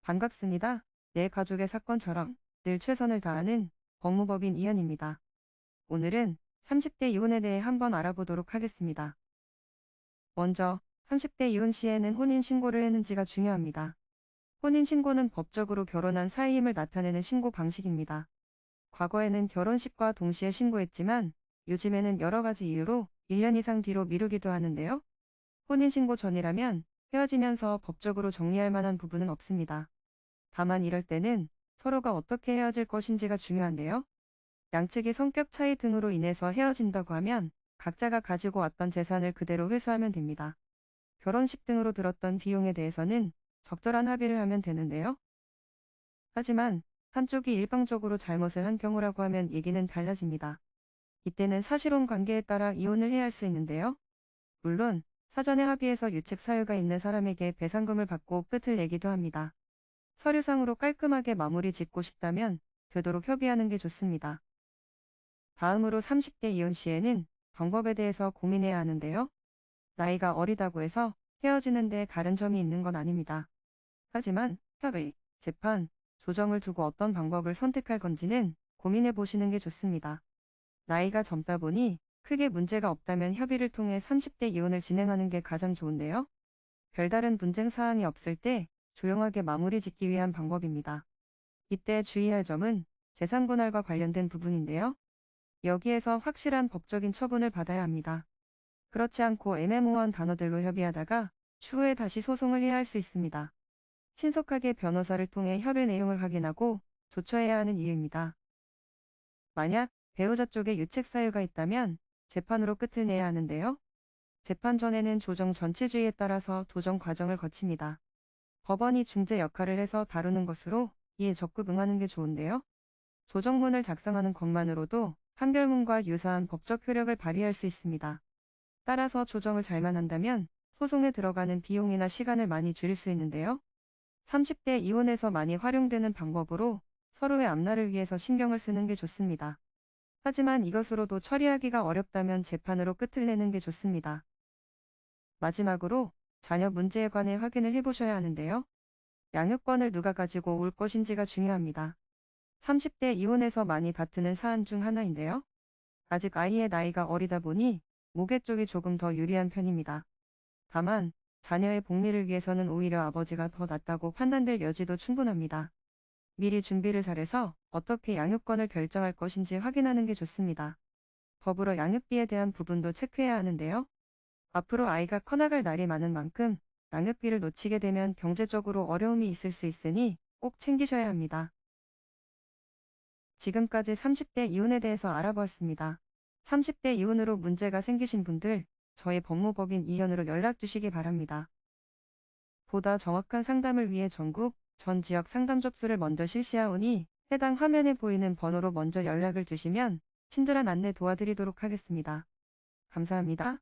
반갑습니다. 내 가족의 사건처럼 늘 최선을 다하는 법무법인 이현입니다. 오늘은 30대 이혼에 대해 한번 알아보도록 하겠습니다. 먼저 30대 이혼 시에는 혼인신고를 했는지가 중요합니다. 혼인신고는 법적으로 결혼한 사이임을 나타내는 신고 방식입니다. 과거에는 결혼식과 동시에 신고했지만 요즘에는 여러 가지 이유로 1년 이상 뒤로 미루기도 하는데요. 혼인신고 전이라면 헤어지면서 법적으로 정리할 만한 부분은 없습니다. 다만 이럴 때는 서로가 어떻게 헤어질 것인지가 중요한데요. 양측이 성격 차이 등으로 인해서 헤어진다고 하면 각자가 가지고 왔던 재산을 그대로 회수하면 됩니다. 결혼식 등으로 들었던 비용에 대해서는 적절한 합의를 하면 되는데요. 하지만 한쪽이 일방적으로 잘못을 한 경우라고 하면 얘기는 달라집니다. 이때는 사실혼 관계에 따라 이혼을 해야 할 수 있는데요. 물론 사전에 합의해서 유책 사유가 있는 사람에게 배상금을 받고 끝을 내기도 합니다. 서류상으로 깔끔하게 마무리 짓고 싶다면 되도록 협의하는 게 좋습니다. 다음으로 30대 이혼 시에는 방법에 대해서 고민해야 하는데요. 나이가 어리다고 해서 헤어지는데 다른 점이 있는 건 아닙니다. 하지만 협의, 재판, 조정을 두고 어떤 방법을 선택할 건지는 고민해 보시는 게 좋습니다. 나이가 젊다 보니 크게 문제가 없다면 협의를 통해 30대 이혼을 진행하는 게 가장 좋은데요. 별다른 분쟁 사항이 없을 때 조용하게 마무리 짓기 위한 방법입니다. 이때 주의할 점은 재산 분할과 관련된 부분인데요. 여기에서 확실한 법적인 처분을 받아야 합니다. 그렇지 않고 애매모호한 단어들로 협의하다가 추후에 다시 소송을 해야 할 수 있습니다. 신속하게 변호사를 통해 협의 내용을 확인하고 조처해야 하는 이유입니다. 만약 배우자 쪽에 유책 사유가 있다면 재판으로 끝을 내야 하는데요. 재판 전에는 조정 전체주의에 따라서 조정 과정을 거칩니다. 법원이 중재 역할을 해서 다루는 것으로 이에 적극 응하는 게 좋은데요. 조정문을 작성하는 것만으로도 판결문과 유사한 법적 효력을 발휘할 수 있습니다. 따라서 조정을 잘만 한다면 소송에 들어가는 비용이나 시간을 많이 줄일 수 있는데요. 30대 이혼에서 많이 활용되는 방법으로 서로의 앞날을 위해서 신경을 쓰는 게 좋습니다. 하지만 이것으로도 처리하기가 어렵다면 재판으로 끝을 내는 게 좋습니다. 마지막으로 자녀 문제에 관해 확인을 해보셔야 하는데요. 양육권을 누가 가지고 올 것인지가 중요합니다. 30대 이혼에서 많이 다투는 사안 중 하나인데요. 아직 아이의 나이가 어리다 보니 모계 쪽이 조금 더 유리한 편입니다. 다만 자녀의 복리를 위해서는 오히려 아버지가 더 낫다고 판단될 여지도 충분합니다. 미리 준비를 잘해서 어떻게 양육권을 결정할 것인지 확인하는 게 좋습니다. 법으로 양육비에 대한 부분도 체크해야 하는데요. 앞으로 아이가 커나갈 날이 많은 만큼 양육비를 놓치게 되면 경제적으로 어려움이 있을 수 있으니 꼭 챙기셔야 합니다. 지금까지 30대 이혼에 대해서 알아보았습니다. 30대 이혼으로 문제가 생기신 분들 저희 법무법인 이현으로 연락 주시기 바랍니다. 보다 정확한 상담을 위해 전국 전 지역 상담 접수를 먼저 실시하오니 해당 화면에 보이는 번호로 먼저 연락을 주시면 친절한 안내 도와드리도록 하겠습니다. 감사합니다.